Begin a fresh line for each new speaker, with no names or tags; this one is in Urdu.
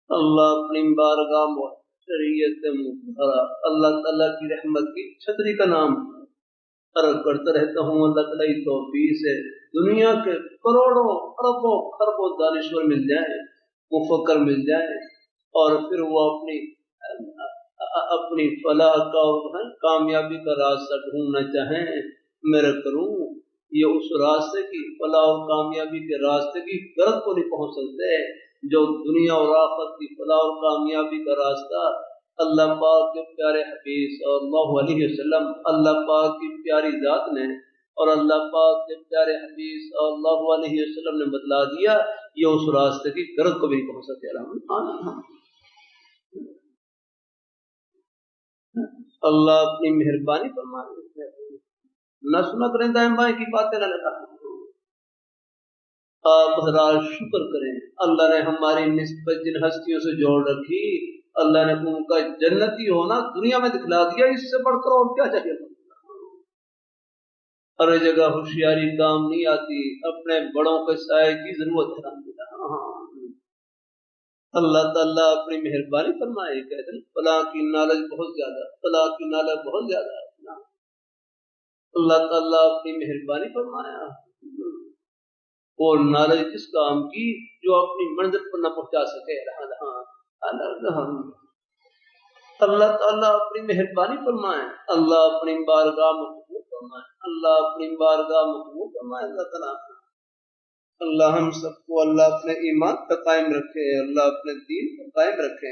اللہ اپنی بارگاہ میں شریعت مطہرہ، اللہ تعالیٰ کی رحمت کی چھتری کا نام عرض کرتا رہتا ہوں۔ اللہ تعالیٰ کی توفیق سے دنیا کے کروڑوں اربوں خربوں دانشور مل جائیں، مفکر مل جائیں، اور پھر وہ اپنی فلاح کا اور کامیابی کا راستہ ڈھونڈنا چاہیں، میرا کروں یہ اس راستے کی فلاح اور کامیابی کے راستے کی غرض کو نہیں پہنچ سکتے جو دنیا اور آخرت کی فلاح اور کامیابی کا راستہ اللہ پاک کے پیارے حبیب صلی اللہ علیہ وسلم، اللہ پاک کی پیاری ذات نے اور اللہ پاک کے پیارے حبیب صلی اللہ علیہ وسلم نے بتلا دیا، یہ اس راستے کی غرض کو بھی نہیں پہنچ سکتے۔ اللہ اپنی مہربانی فرمائے، نہ سنا کریں دائیں بائیں کی باتیں نہ لگا، آپ حضرات شکر کریں اللہ نے ہماری نسبت جن ہستیوں سے جوڑ رکھی، اللہ نے ان کا جنتی ہونا دنیا میں دکھلا دیا، اس سے بڑھ کر اور کیا چاہیے۔ ہر جگہ ہوشیاری کام نہیں آتی، اپنے بڑوں کے سائے کی ضرورت ہے۔ اللہ تعالیٰ اپنی مہربانی فرمائے، کہتے ہیں فلاں کی نالج بہت زیادہ، فلاں کی نالج بہت زیادہ، اللہ تعالیٰ اپنی مہربانی فرمایا۔ اور نالج کس کام کی؟ جو اپنی منزل پر نہ پہنچا سکے۔ اللہ تعالیٰ اپنی مہربانی فرمائے، اللہ اپنی بارگاہ میں قبول فرمائے، اللہ اپنی بارگاہ میں قبول فرمائے۔ اللہ تعالیٰ اللہ ہم سب کو اللہ اپنے ایمان پر قائم رکھے، اللہ اپنے دین پر قائم رکھے۔